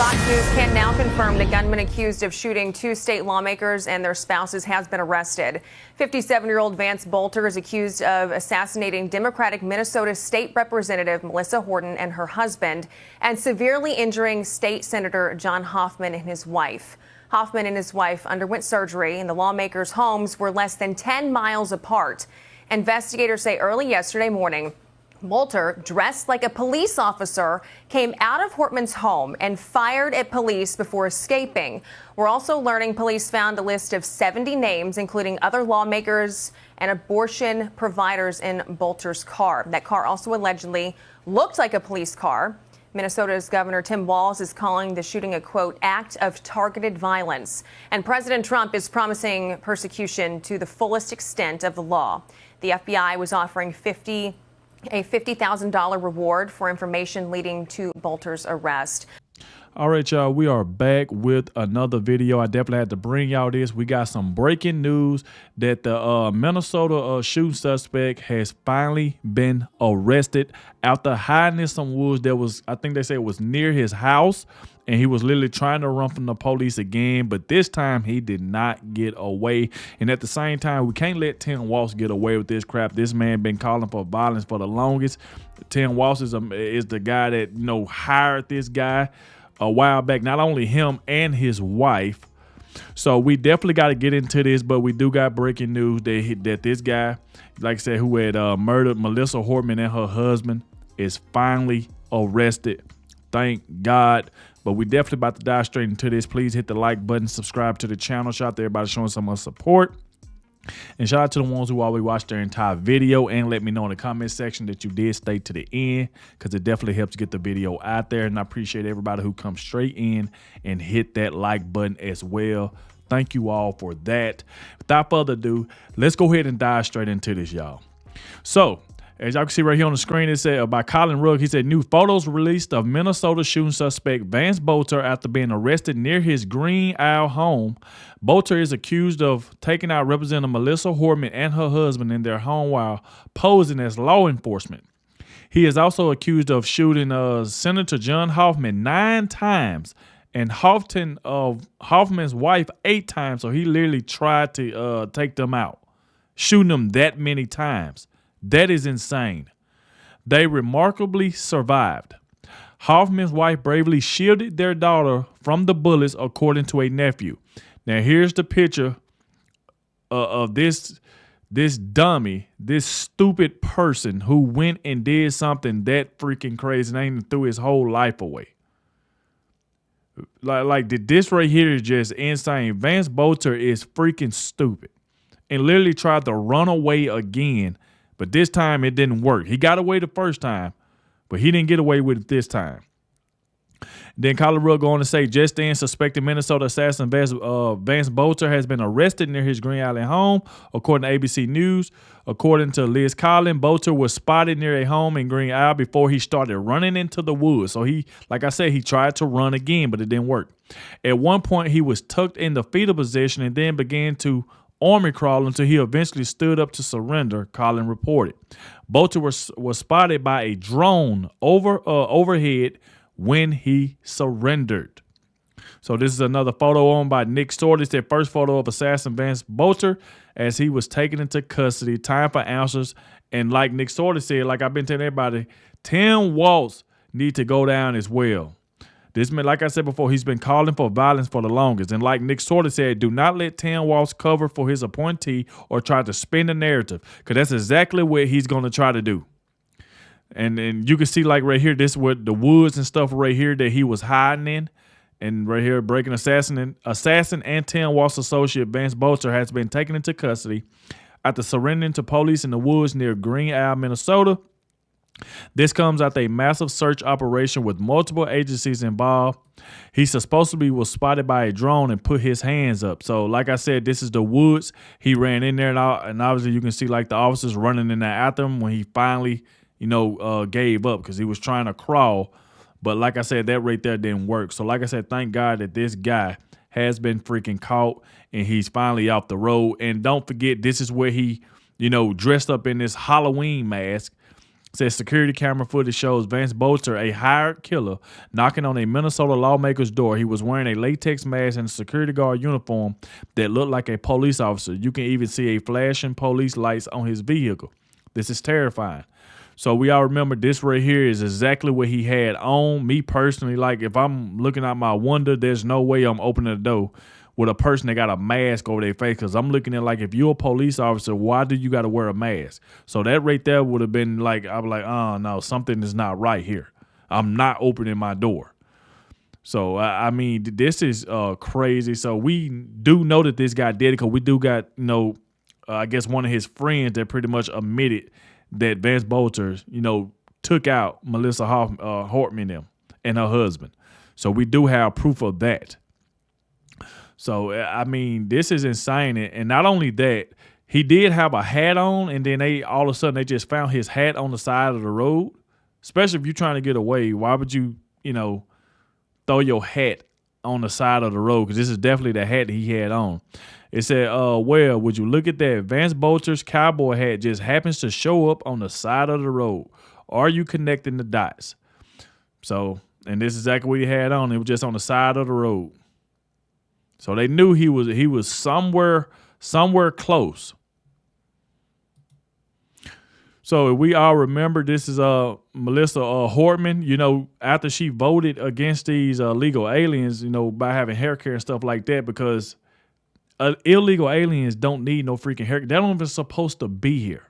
Fox News can now confirm the gunman accused of shooting two state lawmakers and their spouses has been arrested. 57-year-old Vance Bolter is accused of assassinating Democratic Minnesota State Representative Melissa Horton and her husband and severely injuring State Senator John Hoffman and his wife. Hoffman and his wife underwent surgery, and the lawmakers' homes were less than 10 miles apart. Investigators say early yesterday morning, Bolter, dressed like a police officer, came out of Hortman's home and fired at police before escaping. We're also learning police found a list of 70 names, including other lawmakers and abortion providers in Bolter's car. That car also allegedly looked like a police car. Minnesota's Governor Tim Walz is calling the shooting a, quote, act of targeted violence. And President Trump is promising persecution to the fullest extent of the law. The FBI was offering a $50,000 reward for information leading to Bolter's arrest. All right, y'all, we are back with another video. I definitely had to bring y'all this. We got some breaking news that the Minnesota shooting suspect has finally been arrested after hiding in some woods that was, I think they say it was near his house, and he was literally trying to run from the police again, but this time he did not get away. And at the same time, we can't let Tim Waltz get away with this crap. This man been calling for violence for the longest. Tim Waltz is the guy that, you know, hired this guy a while back, not only him and his wife. So we definitely got to get into this, but we do got breaking news that this guy, like I said, who had murdered Melissa Hortman and her husband, is finally arrested. Thank God. But we definitely about to dive straight into this. Please hit the like button, subscribe to the channel. Shout out to everybody showing some much support. And shout out to the ones who always watch their entire video, and let me know in the comment section that you did stay to the end, because it definitely helps get the video out there. And I appreciate everybody who comes straight in and hit that like button as well. Thank you all for that. Without further ado, let's go ahead and dive straight into this, y'all. So, as y'all can see right here on the screen, it said by Colin Rugg, he said, new photos released of Minnesota shooting suspect Vance Bolter after being arrested near his Green Isle home. Bolter is accused of taking out Representative Melissa Hortman and her husband in their home while posing as law enforcement. He is also accused of shooting Senator John Hoffman 9 times and Hoffman's wife 8 times. So he literally tried to take them out, shooting them that many times. That is insane. They remarkably survived. Hoffman's wife bravely shielded their daughter from the bullets, according to a nephew. Now, here's the picture of this dummy, this stupid person who went and did something that freaking crazy and even threw his whole life away. Like this right here is just insane. Vance Bolter is freaking stupid and literally tried to run away again. But this time it didn't work. He got away the first time, but he didn't get away with it this time. Then Colin Rugg go on to say, just then, suspected Minnesota assassin Vance Bolter has been arrested near his Green Island home, according to ABC News. According to Liz Collin, Bolter was spotted near a home in Green Isle before he started running into the woods. So he, like I said, he tried to run again, but it didn't work. At one point, he was tucked in the fetal position and then began to army crawl until he eventually stood up to surrender, Colin reported. Bolter was spotted by a drone overhead when he surrendered. So this is another photo owned by Nick Sortis, their first photo of assassin Vance Bolter as he was taken into custody. Time for answers. And like Nick Sortis said, like I've been telling everybody, Tim Waltz need to go down as well. This man, like I said before, he's been calling for violence for the longest. And like Nick Sortis said, do not let Tim Waltz cover for his appointee or try to spin the narrative, because that's exactly what he's going to try to do. And you can see like right here, this is what the woods and stuff right here that he was hiding in. And right here, breaking assassin and Tim Waltz associate Vance Bolter has been taken into custody after surrendering to police in the woods near Green Isle, Minnesota. This comes after a massive search operation with multiple agencies involved. He supposedly was spotted by a drone and put his hands up. So like I said, this is the woods. He ran in there, and obviously you can see like the officers running in there after him when he finally, gave up because he was trying to crawl. But like I said, that right there didn't work. So like I said, thank God that this guy has been freaking caught and he's finally off the road. And don't forget, this is where he, dressed up in this Halloween mask. Says security camera footage shows Vance Bolter, a hired killer, knocking on a Minnesota lawmaker's door. He was wearing a latex mask and a security guard uniform that looked like a police officer. You can even see a flashing police lights on his vehicle. This is terrifying. So we all remember this right here is exactly what he had on. Me personally, like if I'm looking out my window, there's no way I'm opening the door with a person that got a mask over their face, because I'm looking at like, if you're a police officer, why do you got to wear a mask? So that right there would have been like, I was like, oh no, something is not right here. I'm not opening my door. So I mean, this is crazy. So we do know that this guy did it, because we do got, I guess one of his friends that pretty much admitted that Vance Bolter, took out Melissa Hortman and her husband. So we do have proof of that. So, I mean, this is insane. And not only that, he did have a hat on, and then all of a sudden they just found his hat on the side of the road. Especially if you're trying to get away, why would you, throw your hat on the side of the road? Because this is definitely the hat he had on. It said, well, would you look at that? Vance Bolter's cowboy hat just happens to show up on the side of the road. Are you connecting the dots? So, and this is exactly what he had on. It was just on the side of the road. So they knew he was somewhere close. So we all remember, this is Melissa Hortman, after she voted against these illegal aliens, by having hair care and stuff like that, because illegal aliens don't need no freaking hair. They're not even supposed to be here.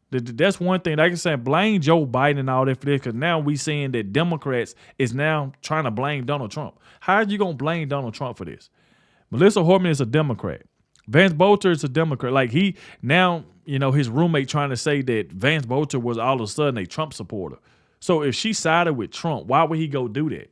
That's one thing. Like I said, blame Joe Biden and all that for this, because now we seeing that Democrats is now trying to blame Donald Trump. How are you going to blame Donald Trump for this? Melissa Hortman is a Democrat. Vance Bolter is a Democrat. Like his roommate trying to say that Vance Bolter was all of a sudden a Trump supporter. So if she sided with Trump, why would he go do that?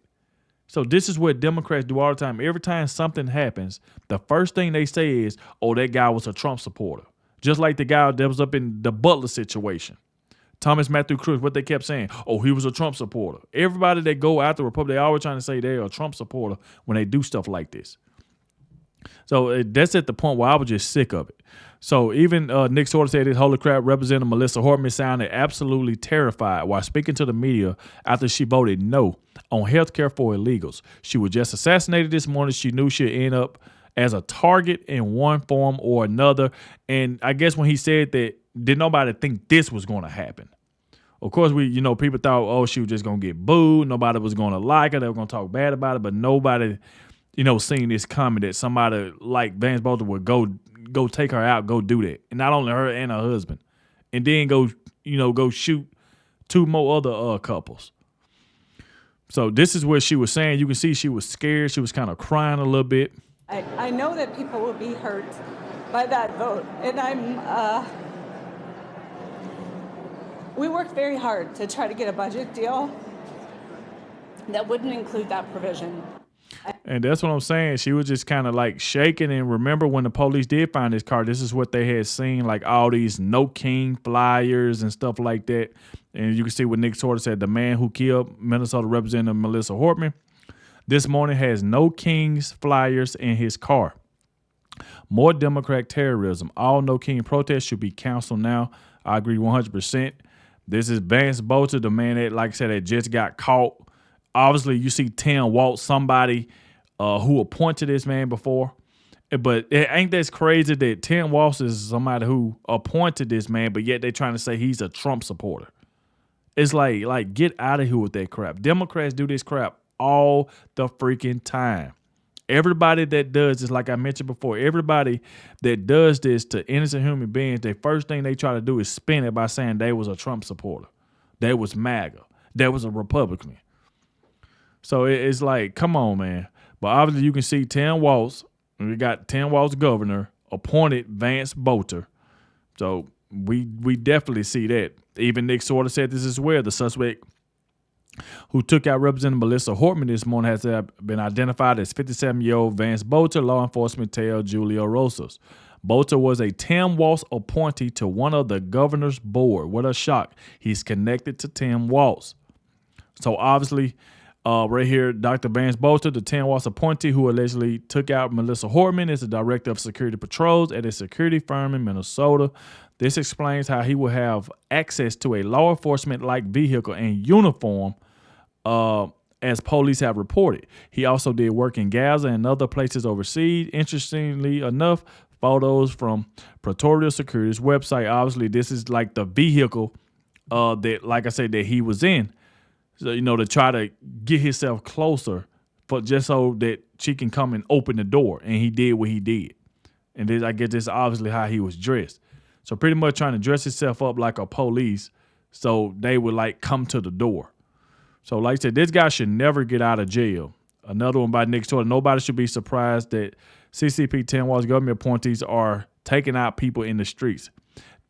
So this is what Democrats do all the time. Every time something happens, the first thing they say is, oh, that guy was a Trump supporter. Just like the guy that was up in the Butler situation. Thomas Matthew Cruz, what they kept saying, oh, he was a Trump supporter. Everybody that go after the Republic, they always trying to say they're a Trump supporter when they do stuff like this. So that's at the point where I was just sick of it. So even Nick Sorter said this, holy crap, Representative Melissa Hortman sounded absolutely terrified while speaking to the media after she voted no on health care for illegals. She was just assassinated this morning. She knew she'd end up as a target in one form or another. And I guess when he said that, did nobody think this was going to happen? Of course, people thought, oh, she was just going to get booed. Nobody was going to like her. They were going to talk bad about it. But nobody, seen this coming, that somebody like Vance Bolter would go take her out, go do that. And not only her and her husband. And then go shoot two more other couples. So this is what she was saying. You can see she was scared. She was kind of crying a little bit. I know that people will be hurt by that vote. And we worked very hard to try to get a budget deal that wouldn't include that provision. And that's what I'm saying. She was just kind of like shaking. And remember when the police did find this car, this is what they had seen, like all these No King flyers and stuff like that. And you can see what Nick Sorter said, the man who killed Minnesota Representative Melissa Hortman this morning has No Kings flyers in his car. More Democrat terrorism. All No King protests should be canceled now. I agree 100%. This is Vance Bolter, the man that, like I said, that just got caught. Obviously, you see Tim Waltz, somebody who appointed this man before. But it ain't that crazy that Tim Waltz is somebody who appointed this man, but yet they're trying to say he's a Trump supporter. It's like get out of here with that crap. Democrats do this crap all the freaking time. Everybody that does this, like I mentioned before, everybody that does this to innocent human beings, the first thing they try to do is spin it by saying they was a Trump supporter. They was MAGA. They was a Republican. So it's like, come on, man. But obviously you can see Tim Waltz, we got Tim Waltz governor, appointed Vance Bolter. So we definitely see that. Even Nick Sorter said this as well. The suspect who took out Representative Melissa Hortman this morning has been identified as 57-year-old Vance Bolter, law enforcement tell Julio Rosas. Bolter was a Tim Waltz appointee to one of the governor's board. What a shock. He's connected to Tim Waltz. So obviously, Right here, Dr. Vance Bolter, the 10 Waltz appointee who allegedly took out Melissa Hortman, is the director of security patrols at a security firm in Minnesota. This explains how he will have access to a law enforcement-like vehicle and uniform, as police have reported. He also did work in Gaza and other places overseas. Interestingly enough, photos from Pretoria Security's website, obviously this is like the vehicle that, like I said, that he was in. So, to try to get himself closer for just so that she can come and open the door. And he did what he did. And this, I guess this is obviously how he was dressed. So pretty much trying to dress himself up like a police so they would like come to the door. So like I said, this guy should never get out of jail. Another one by Nick Sorter. Nobody should be surprised that CCP 10 Waltz government appointees are taking out people in the streets.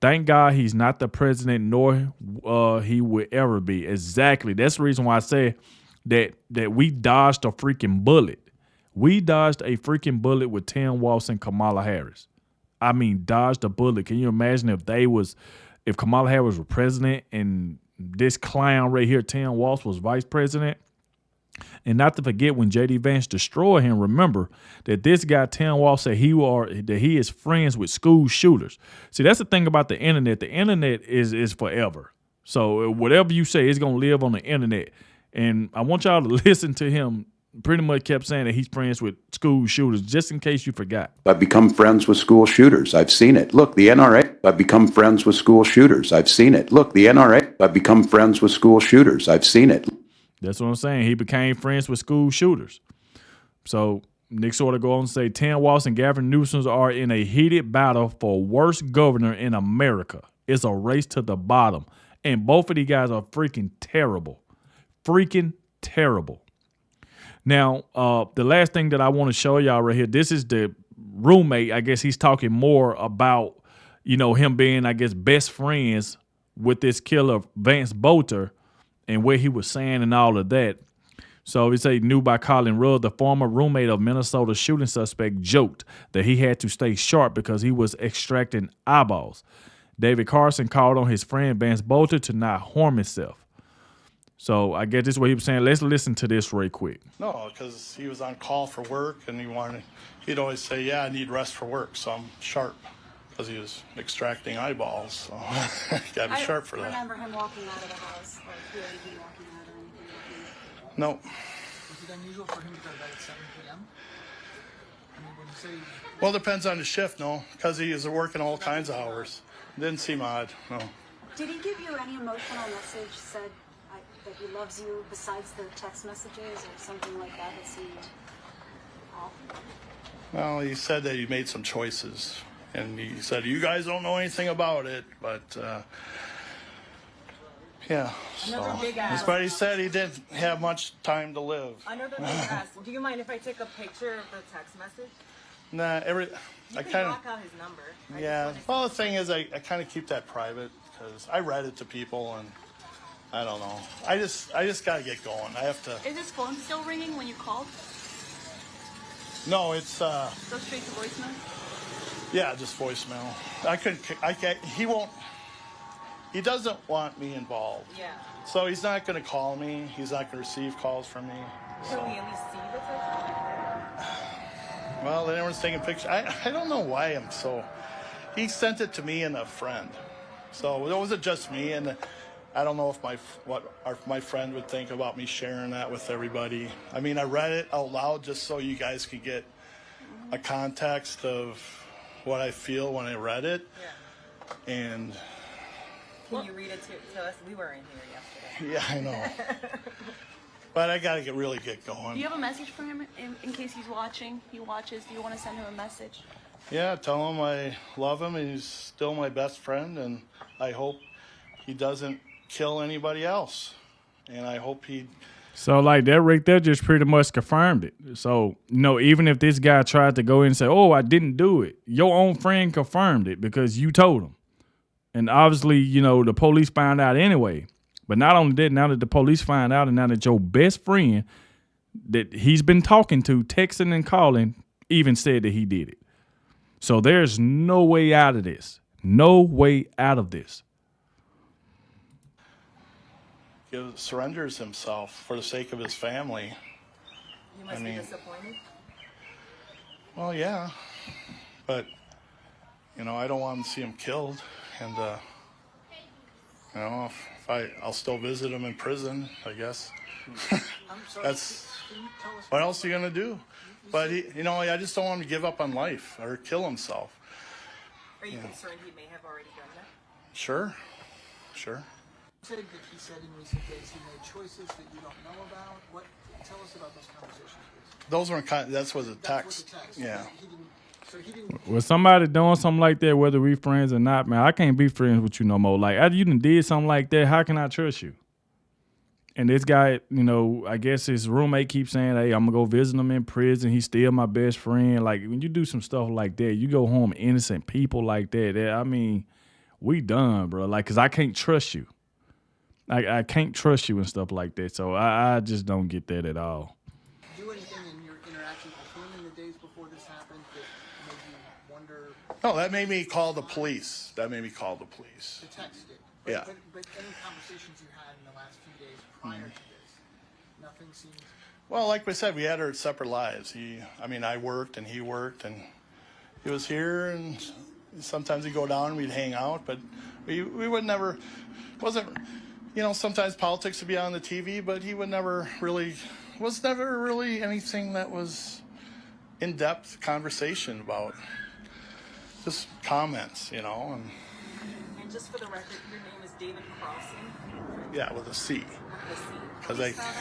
Thank God he's not the president, nor he will ever be. Exactly. That's the reason why I say that we dodged a freaking bullet. We dodged a freaking bullet with 10 Waltz and Kamala Harris. I mean, dodged a bullet. Can you imagine if Kamala Harris were president and this clown right here, 10 Waltz, was vice president? And not to forget, when J.D. Vance destroyed him, remember that this guy, 10 Waltz, said that he is friends with school shooters. See, that's the thing about the internet. The internet is forever. So whatever you say is going to live on the internet. And I want y'all to listen to him. Pretty much kept saying that he's friends with school shooters, just in case you forgot. I've become friends with school shooters. I've seen it. Look, the NRA, I've become friends with school shooters. I've seen it. Look, the NRA, I've become friends with school shooters. I've seen it. That's what I'm saying. He became friends with school shooters. So Nick Sorter go on and say 10 Waltz and Gavin Newsom are in a heated battle for worst governor in America. It's a race to the bottom. And both of these guys are freaking terrible. Freaking terrible. Now, the last thing that I want to show y'all right here, this is the roommate. I guess he's talking more about, him being, I guess, best friends with this killer, Vance Bolter, and what he was saying and all of that. So he said, knew by Colin Rudd, the former roommate of Minnesota shooting suspect, joked that he had to stay sharp because he was extracting eyeballs. David Carson called on his friend Vance Bolter to not harm himself. So I guess this is what he was saying. Let's listen to this real quick. No, because he was on call for work, and he'd always say, yeah, I need rest for work, so I'm sharp, because he was extracting eyeballs. So got to be sharp for that. I remember him walking out of the house, or hearing him walking out or anything like that. No. Is it unusual for him to go to bed at 7 p.m.? I mean, when you say... Well, it depends on the shift, no, because he is working all kinds of hours. Didn't seem odd, no. Did he give you any emotional message, said that he loves you, besides the text messages or something like that that seemed off? Well, he said that he made some choices, and he said, you guys don't know anything about it, but, yeah. Another big ass. That's what he said. He didn't have much time to live. Another big ass. Do you mind if I take a picture of the text message? Nah, You can block out his number. Yeah. Well, the thing is, I kind of keep that private because I read it to people, and I don't know. I just got to get going. I have to. Is his phone still ringing when you called? No, it's Go straight to voicemail? yeah, just voicemail. I can't. He doesn't want me involved. Yeah. So he's not going to call me. He's not going to receive calls from me. Can we at least see the text? Well, everyone's taking pictures. I don't know why I'm so. He sent it to me and a friend, so it wasn't just me. And I don't know if my friend would think about me sharing that with everybody. I mean, I read it out loud just so you guys could get a context of what I feel when I read it. Yeah. And Can you read it to us? We were in here yesterday. yeah, I know. But I got to really get going. Do you have a message for him in case he's watching? He watches. Do you want to send him a message? Yeah, tell him I love him and he's still my best friend, and I hope he doesn't kill anybody else. And I hope he... So like that right there just pretty much confirmed it. So, even if this guy tried to go in and say, oh, I didn't do it, your own friend confirmed it because you told him. And obviously, the police found out anyway. But not only that, now that the police find out and now that your best friend that he's been talking to, texting and calling, even said that he did it. So there's no way out of this. No way out of this. surrenders himself for the sake of his family. You must I mean, be disappointed. Well, yeah, but you know, I don't want to see him killed, and you know, I'll still visit him in prison, I guess. I'm sorry. That's Can you tell us what else are you gonna do? But you know, I just don't want him to give up on life or kill himself. Are you concerned he may have already done that? Sure, sure. You said that he said in recent days he made choices that you don't know about. What? Tell us about those conversations, please. Those weren't that's was a That was text. the text. Yeah. So he didn't. With somebody doing something like that, whether we friends or not, man, I can't be friends with you no more. Like, after you done did something like that, how can I trust you? And this guy, you know, I guess his roommate keeps saying, hey, I'm going to go visit him in prison. He's still my best friend. Like, when you do some stuff like that, you go home innocent people like that. I mean, we done, bro. Like, because I can't trust you. I can't trust you and stuff like that. So I just don't get that at all. Do anything in your interactions with him in the days before this happened that made you wonder? No, that made me call the police. The The text did. Yeah. But any conversations you had in the last few days prior to this, nothing seemed. Well, like we said, we had our separate lives. I worked and he worked, and he was here, and sometimes he'd go down and we'd hang out, but we would never, sometimes politics would be on the TV, but he was never really anything that was in-depth conversation about, just comments, And just for the record, your name is David Crossing. Yeah, with a C. With the C. Because Can you spell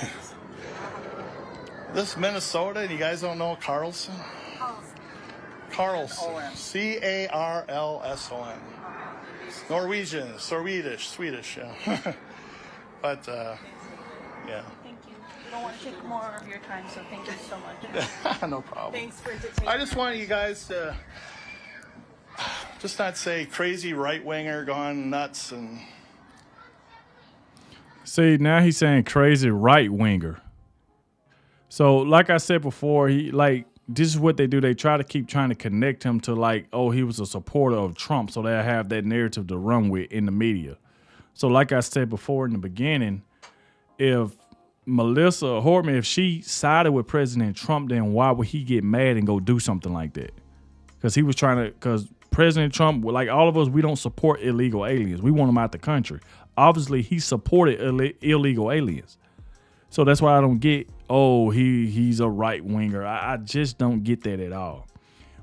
that? this Minnesota, and you guys don't know Carlson? Carlson. Carlson. Norwegian, Swedish, yeah. But, yeah. Thank you. We don't want to take more of your time, so thank you so much. No problem. Thanks for entertaining. I just want you guys to just not say crazy right-winger gone nuts and... See, now he's saying crazy right-winger. So, like I said before, this is what they do. They try to connect him to he was a supporter of Trump, so they'll have that narrative to run with in the media. So like I said before in the beginning, if Melissa Hortman, if she sided with President Trump, then why would he get mad and go do something like that? Because President Trump, like all of us, we don't support illegal aliens. We want them out the country. Obviously, he supported illegal aliens. So that's why I don't get, he's a right winger. I just don't get that at all.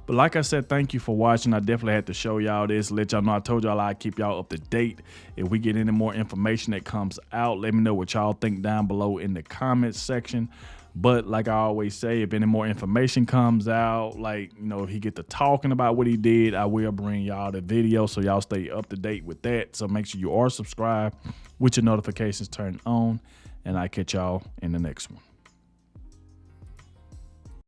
But like I said, thank you for watching. I definitely had to show y'all this, let y'all know. I told y'all I'd keep y'all up to date. If we get any more information that comes out, let me know what y'all think down below in the comments section. But like I always say, if any more information comes out, if he get to talking about what he did, I will bring y'all the video so y'all stay up to date with that. So make sure you are subscribed with your notifications turned on. And I'll catch y'all in the next one.